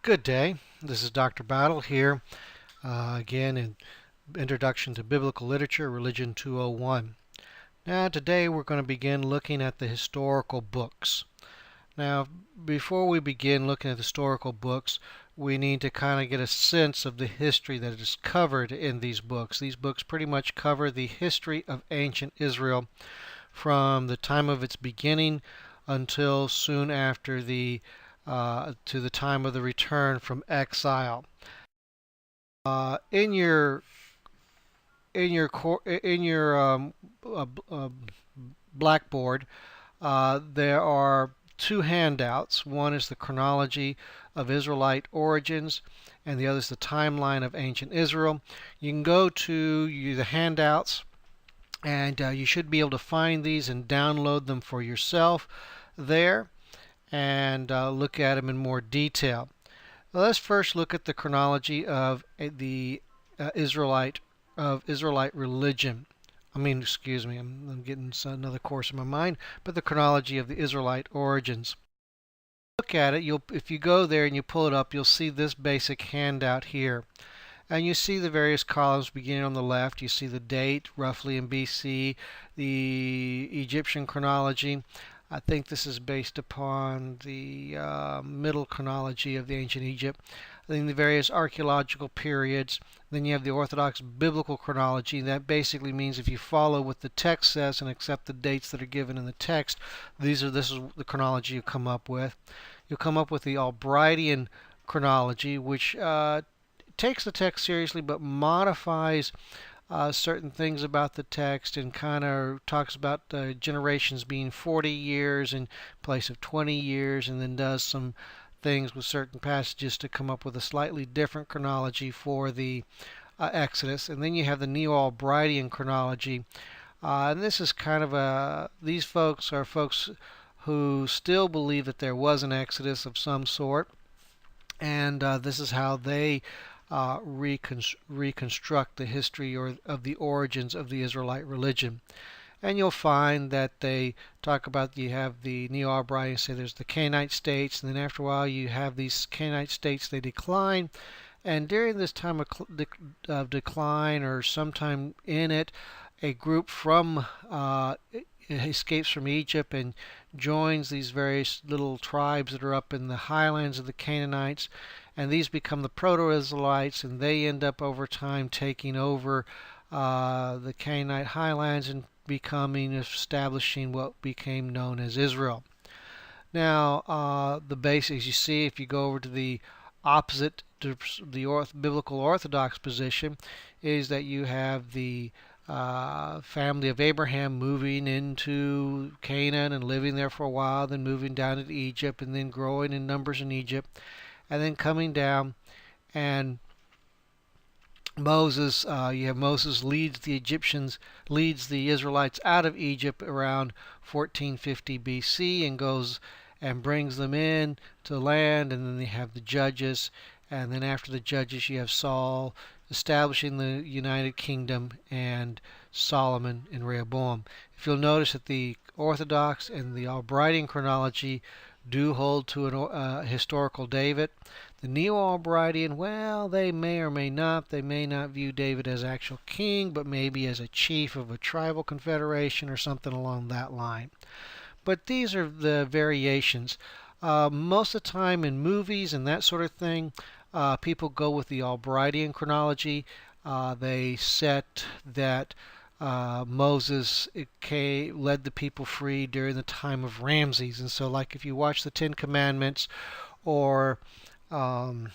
Good day. This is Dr. Battle here again in Introduction to Biblical Literature, Religion 201. Now, today we're going to begin looking at the historical books. Now, before we begin looking at historical books, we need to kind of get a sense of the history that is covered in these books. These books pretty much cover the history of ancient Israel from the time of its beginning until soon after to the time of the return from exile. In your uh, uh, blackboard, there are two handouts. One is the chronology of Israelite origins, and the other is the timeline of ancient Israel. You can go to the handouts, and you should be able to find these and download them for yourself there and look at them in more detail. Well, let's first look at the chronology of the Israelite religion. Excuse me, I'm getting another course in my mind, but the chronology of the Israelite origins. Look at it. If you go there and you pull it up, you'll see this basic handout here. And you see the various columns beginning on the left. You see the date, roughly in BC, the Egyptian chronology. I think this is based upon the middle chronology of the ancient Egypt. Then the various archaeological periods. Then you have the Orthodox biblical chronology. That basically means if you follow what the text says and accept the dates that are given in the text, this is the chronology you come up with. You'll come up with the Albrightian chronology, which takes the text seriously but modifies certain things about the text and kind of talks about generations being 40 years in place of 20 years, and then does some things with certain passages to come up with a slightly different chronology for the Exodus. And then you have the Neo-Albrightian chronology. And this is kind of these folks are folks who still believe that there was an Exodus of some sort. And this is how they reconstruct the history of the origins of the Israelite religion. And you'll find that they talk about, you have the Neo-Albrightians say there's the Canaanite states, and then after a while you have these Canaanite states, they decline. And during this time of decline, or sometime in it, a group from escapes from Egypt and joins these various little tribes that are up in the highlands of the Canaanites, and these become the Proto-Israelites, and they end up over time taking over the Canaanite highlands and establishing what became known as Israel. Now, the basics you see, if you go over to the opposite to the biblical Orthodox position, is that you have the family of Abraham moving into Canaan and living there for a while, then moving down to Egypt, and then growing in numbers in Egypt, and then coming down. And you have Moses leads the Israelites out of Egypt around 1450 BC and goes and brings them in to land, and then they have the judges, and then after the judges you have Saul establishing the United Kingdom, and Solomon and Rehoboam. If you'll notice that the Orthodox and the Albrightian chronology do hold to a historical David. The Neo-Albrightian, well, they may or may not. They may not view David as actual king, but maybe as a chief of a tribal confederation or something along that line. But these are the variations. Most of the time in movies and that sort of thing, people go with the Albrightian chronology. They set that Moses led the people free during the time of Ramses. And so, like if you watch the Ten Commandments or the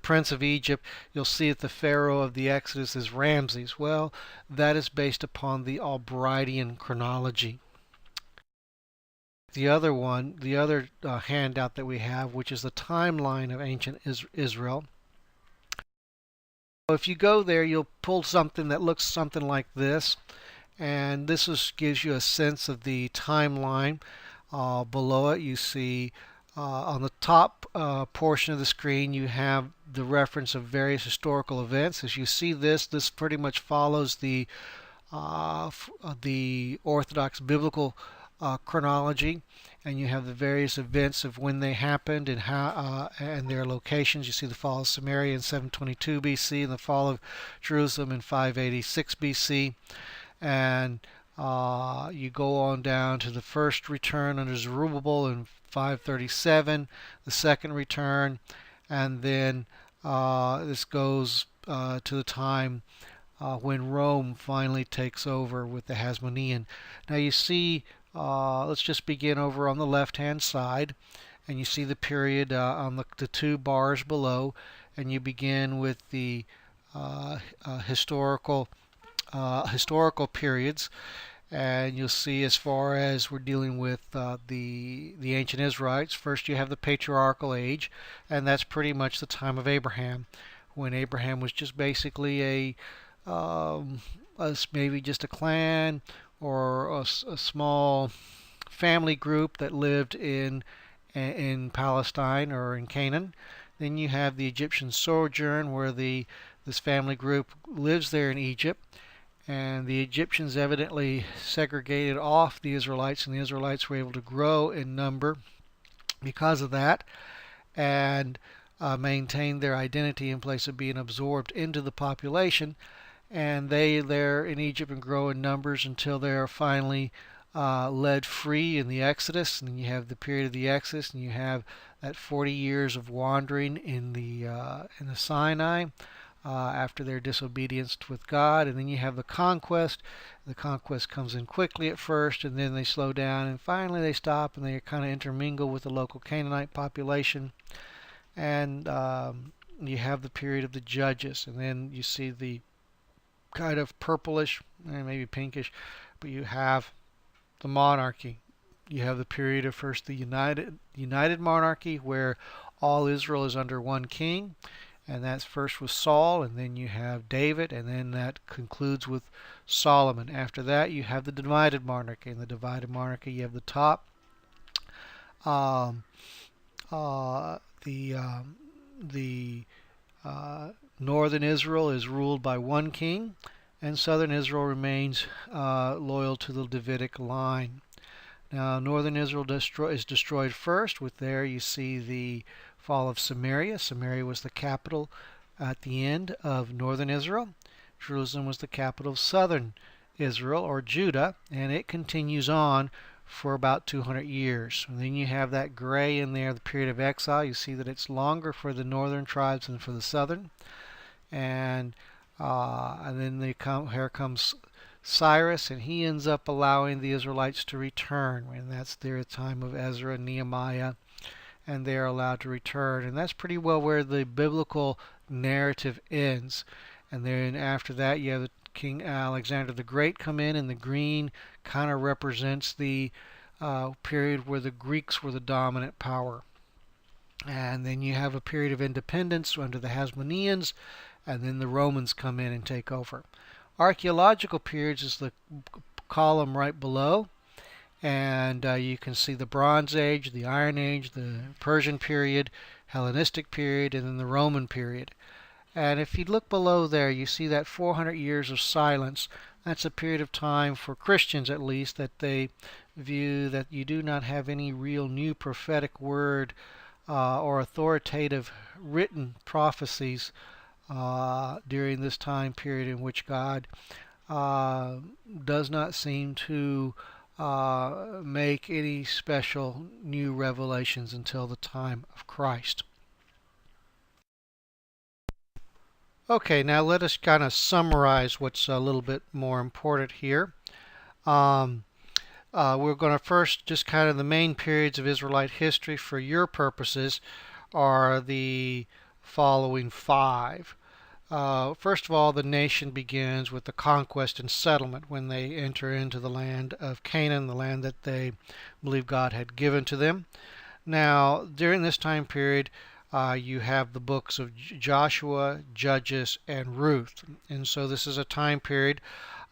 Prince of Egypt, you'll see that the Pharaoh of the Exodus is Ramses. Well, that is based upon the Albrightian chronology. The other handout that we have, which is the timeline of ancient Israel. If you go there, you'll pull something that looks something like this, and gives you a sense of the timeline. Below it, you see on the top portion of the screen, you have the reference of various historical events. As you see this pretty much follows the Orthodox biblical chronology, and you have the various events of when they happened and how and their locations. You see the fall of Samaria in 722 BC and the fall of Jerusalem in 586 BC, and you go on down to the first return under Zerubbabel in 537, the second return, and then this goes to the time when Rome finally takes over with the Hasmonean. Now you see, let's just begin over on the left-hand side, and you see the period on the two bars below, and you begin with the historical periods, and you'll see as far as we're dealing with the ancient Israelites. First you have the patriarchal age, and that's pretty much the time of Abraham, when Abraham was just basically maybe just a clan or a small family group that lived in Palestine or in Canaan. Then you have the Egyptian sojourn, where this family group lives there in Egypt, and the Egyptians evidently segregated off the Israelites, and the Israelites were able to grow in number because of that, and maintain their identity in place of being absorbed into the population. And they there in Egypt and grow in numbers until they are finally led free in the Exodus. And then you have the period of the Exodus, and you have that 40 years of wandering in the Sinai after their disobedience with God. And then you have the conquest. The conquest comes in quickly at first, and then they slow down, and finally they stop, and they kind of intermingle with the local Canaanite population. And you have the period of the Judges, and then you see the kind of purplish, maybe pinkish, but you have the monarchy. You have the period of first the united monarchy, where all Israel is under one king, and that's first with Saul, and then you have David, and then that concludes with Solomon. After that you have the divided monarchy. In the divided monarchy you have the top, the northern Israel is ruled by one king, and southern Israel remains loyal to the Davidic line. Now, northern Israel is destroyed first. With there you see the fall of Samaria. Samaria was the capital at the end of northern Israel. Jerusalem was the capital of southern Israel, or Judah, and it continues on for about 200 years. And then you have that gray in there, the period of exile. You see that it's longer for the northern tribes than for the southern. And then here comes Cyrus, and he ends up allowing the Israelites to return. And that's their time of Ezra and Nehemiah, and they're allowed to return. And that's pretty well where the biblical narrative ends. And then after that you have King Alexander the Great come in, and the green kind of represents the period where the Greeks were the dominant power. And then you have a period of independence under the Hasmoneans, and then the Romans come in and take over. Archaeological periods is the column right below, and you can see the Bronze Age, the Iron Age, the Persian period, Hellenistic period, and then the Roman period. And if you look below there, you see that 400 years of silence. That's a period of time, for Christians at least, that they view that you do not have any real new prophetic word or authoritative written prophecies during this time period, in which God does not seem to make any special new revelations until the time of Christ. Okay, now let us kind of summarize what's a little bit more important here. We're going to first just kind of the main periods of Israelite history for your purposes are the following five. First of all, the nation begins with the conquest and settlement when they enter into the land of Canaan, the land that they believe God had given to them. Now, during this time period, you have the books of Joshua, Judges, and Ruth. And so this is a time period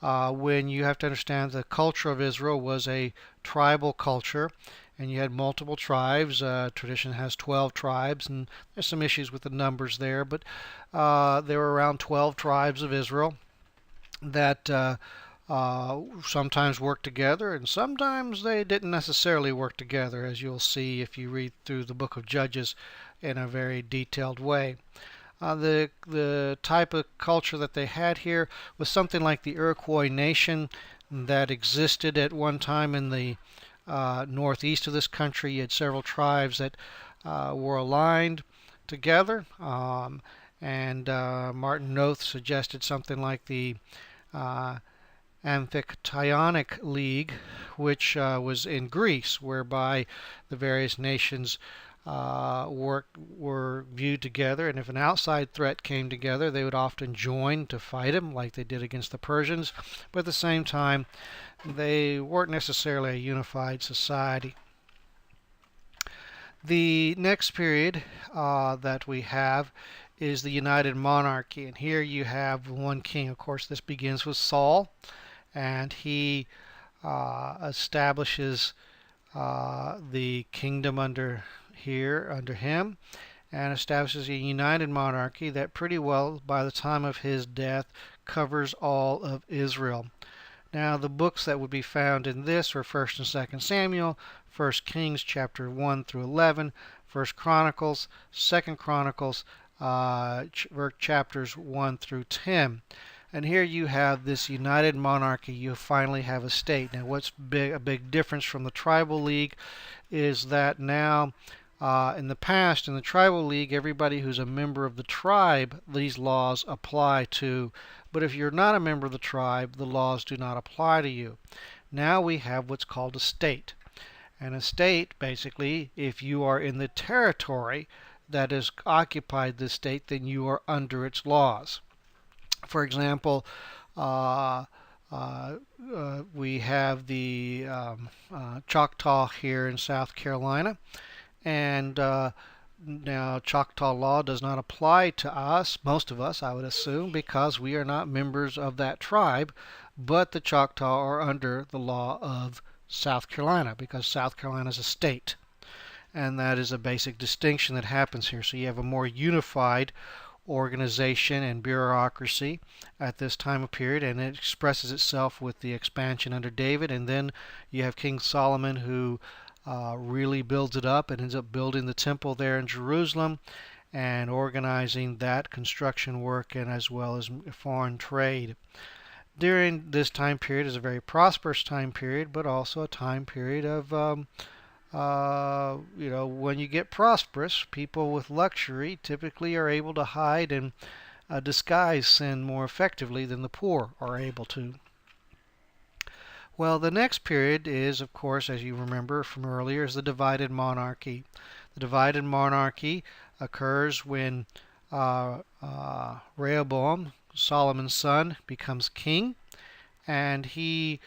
when you have to understand the culture of Israel was a tribal culture, and you had multiple tribes. Tradition has 12 tribes, and there's some issues with the numbers there, but there were around 12 tribes of Israel that sometimes worked together, and sometimes they didn't necessarily work together, as you'll see if you read through the book of Judges in a very detailed way. The type of culture that they had here was something like the Iroquois nation that existed at one time in the northeast of this country. You had several tribes that were aligned together, and Martin Noth suggested something like the Amphictyonic League, which was in Greece, whereby the various nations were viewed together, and if an outside threat came together, they would often join to fight him, like they did against the Persians, but at the same time, they weren't necessarily a unified society. The next period that we have is the United Monarchy, and here you have one king. Of course, this begins with Saul, and he establishes the kingdom under him, and establishes a united monarchy that pretty well, by the time of his death, covers all of Israel. Now, the books that would be found in this are 1st and 2nd Samuel, 1st Kings chapter 1 through 11, 1st Chronicles, 2nd Chronicles, chapters 1 through 10. And here you have this united monarchy. You finally have a state. Now, what's a big difference from the tribal league is that now, in the past, in the tribal league, everybody who's a member of the tribe, these laws apply to. But if you're not a member of the tribe, the laws do not apply to you. Now we have what's called a state. And a state, basically, if you are in the territory that has occupied this state, then you are under its laws. For example, we have the Choctaw here in South Carolina, and now Choctaw law does not apply to us, most of us, I would assume, because we are not members of that tribe, but the Choctaw are under the law of South Carolina, because South Carolina is a state. And that is a basic distinction that happens here. So you have a more unified organization and bureaucracy at this time of period, and it expresses itself with the expansion under David. And then you have King Solomon, who really builds it up and ends up building the temple there in Jerusalem and organizing that construction work, and as well as foreign trade. During this time period is a very prosperous time period, but also a time period of when you get prosperous, people with luxury typically are able to hide and disguise sin more effectively than the poor are able to. Well, the next period is, of course, as you remember from earlier, is the divided monarchy. The divided monarchy occurs when Rehoboam, Solomon's son, becomes king, and the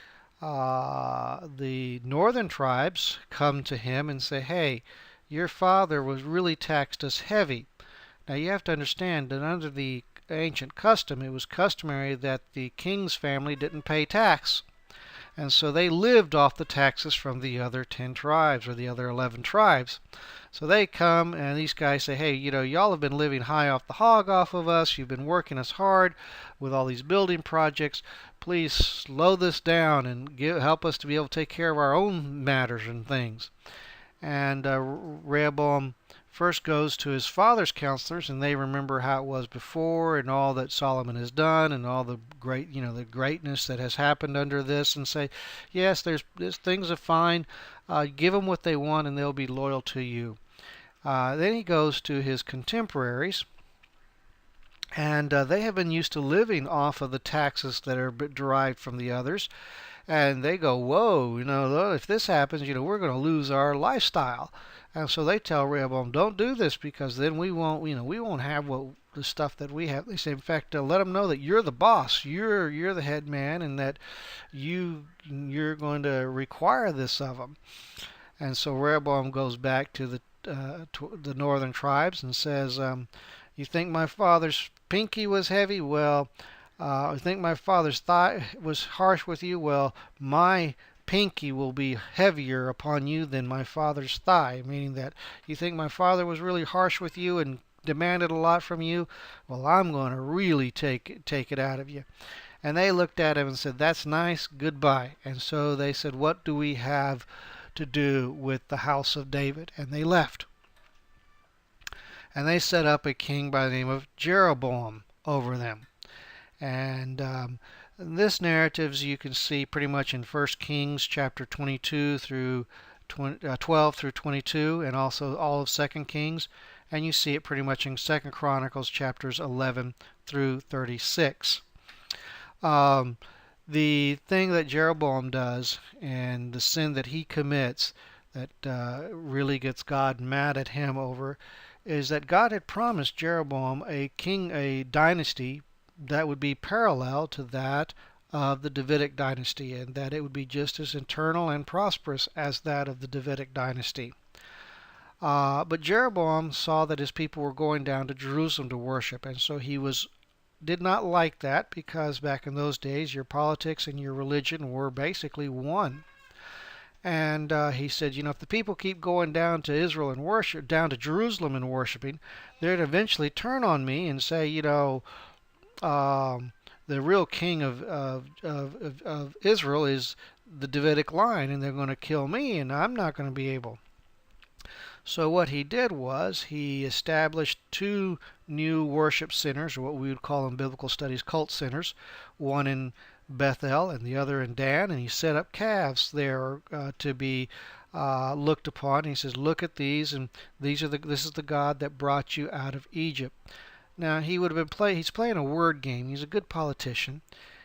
northern tribes come to him and say, hey, your father was really taxed us heavy. Now you have to understand that under the ancient custom, it was customary that the king's family didn't pay tax. And so they lived off the taxes from the other 10 tribes or the other 11 tribes. So they come and these guys say, hey, y'all have been living high off the hog off of us. You've been working us hard with all these building projects. Please slow this down and help us to be able to take care of our own matters and things. And Rehoboam first goes to his father's counselors, and they remember how it was before and all that Solomon has done and all the the greatness that has happened under this, and say, yes, there's things are fine. Give them what they want, and they'll be loyal to you. Then he goes to his contemporaries, and they have been used to living off of the taxes that are derived from the others. And they go, whoa, if this happens, we're going to lose our lifestyle. And so they tell Rehoboam, don't do this, because then we won't have the stuff that we have. They say, in fact, let them know that you're the boss, you're the head man, and that you're going to require this of them. And so Rehoboam goes back to the northern tribes and says, you think my father's pinky was heavy? Well, I think my father's thigh was harsh with you. Well, my pinky will be heavier upon you than my father's thigh, meaning that you think my father was really harsh with you and demanded a lot from you. Well, I'm going to really take it out of you. And they looked at him and said, "That's nice, goodbye." And so they said, "What do we have to do with the house of David?" And they left. And they set up a king by the name of Jeroboam over them. And this narrative you can see pretty much in 1 Kings chapter 22 through 12 through 22, and also all of 2 Kings. And you see it pretty much in 2 Chronicles chapters 11 through 36. The thing that Jeroboam does and the sin that he commits that really gets God mad at him over is that God had promised Jeroboam a dynasty that would be parallel to that of the Davidic dynasty, and that it would be just as eternal and prosperous as that of the Davidic dynasty. But Jeroboam saw that his people were going down to Jerusalem to worship, and so he did not like that, because back in those days your politics and your religion were basically one. And he said, if the people keep going down to Israel and worship, down to Jerusalem and worshiping, they'd eventually turn on me and say, the real king of Israel is the Davidic line, and they're going to kill me, and I'm not going to be able. So what he did was he established two new worship centers, or what we would call in biblical studies cult centers, one in Bethel and the other in Dan, and he set up calves there to be looked upon. He says, "Look at these, and this is the God that brought you out of Egypt." Now he would have been he's playing a word game. He's a good politician.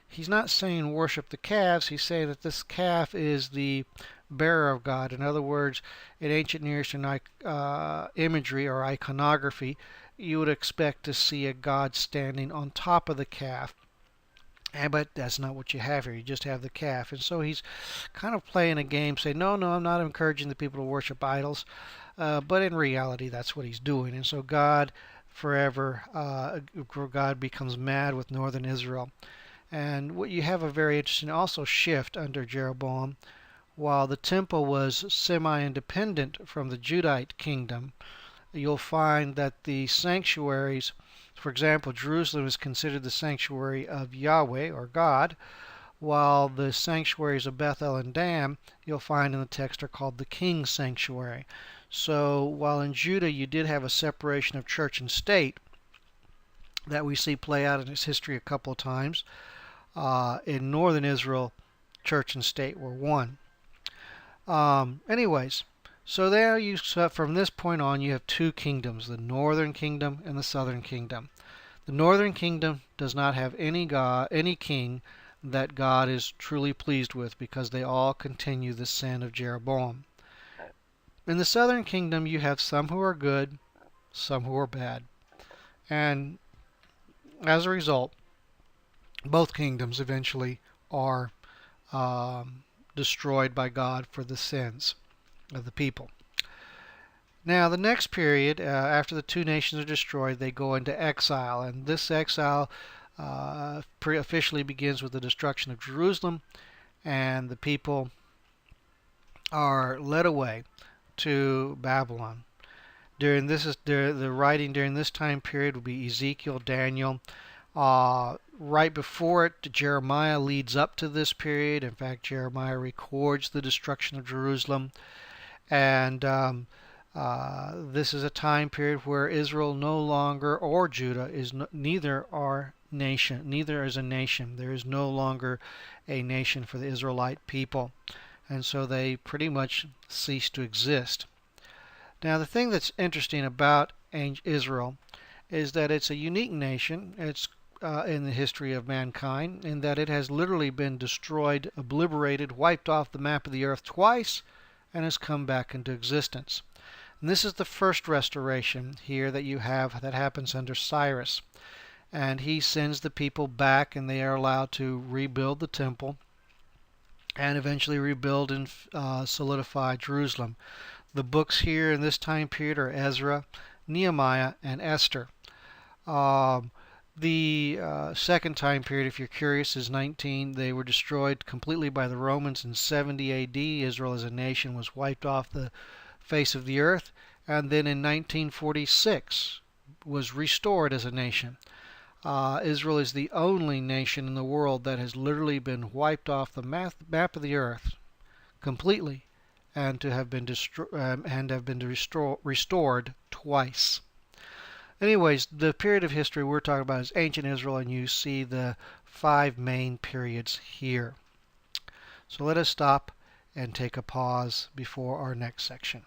He's not saying worship the calves. He's saying that this calf is the bearer of God. In other words, in ancient Near Eastern imagery or iconography, you would expect to see a God standing on top of the calf. But that's not what you have here. You just have the calf. And so he's kind of playing a game, saying, no, I'm not encouraging the people to worship idols. But in reality, that's what he's doing. And so God God becomes mad with northern Israel. And what you have a very interesting also shift under Jeroboam. While the temple was semi-independent from the Judite kingdom, you'll find that the sanctuaries, for example, Jerusalem is considered the sanctuary of Yahweh or God, while the sanctuaries of Bethel and Dan, you'll find in the text, are called the king's sanctuary. So while in Judah you did have a separation of church and state that we see play out in its history a couple of times, in northern Israel, church and state were one. Anyways, so there from this point on you have two kingdoms, the northern kingdom and the southern kingdom. The northern kingdom does not have any king that God is truly pleased with, because they all continue the sin of Jeroboam. In the southern kingdom you have some who are good, some who are bad. And as a result, both kingdoms eventually are destroyed by God for the sins of the people. Now, the next period, after the two nations are destroyed, they go into exile, and this exile officially begins with the destruction of Jerusalem, and the people are led away to Babylon. The writing during this time period will be Ezekiel, Daniel. Right before it, Jeremiah leads up to this period. In fact, Jeremiah records the destruction of Jerusalem. And this is a time period where Israel no longer, or Judah, neither is a nation. There is no longer a nation for the Israelite people. And so they pretty much cease to exist. Now, the thing that's interesting about Israel is that it's a unique nation. It's in the history of mankind, in that it has literally been destroyed, obliterated, wiped off the map of the earth twice, and has come back into existence. And this is the first restoration here that you have that happens under Cyrus. And he sends the people back, and they are allowed to rebuild the temple and eventually rebuild and solidify Jerusalem. The books here in this time period are Ezra, Nehemiah, and Esther. The second time period, if you're curious, is 19. They were destroyed completely by the Romans in 70 A.D. Israel as a nation was wiped off the face of the earth, and then in 1946 was restored as a nation. Israel is the only nation in the world that has literally been wiped off the map of the earth completely, and to have been restored twice. Anyways, the period of history we're talking about is ancient Israel, and you see the 5 main periods here. So let us stop and take a pause before our next section.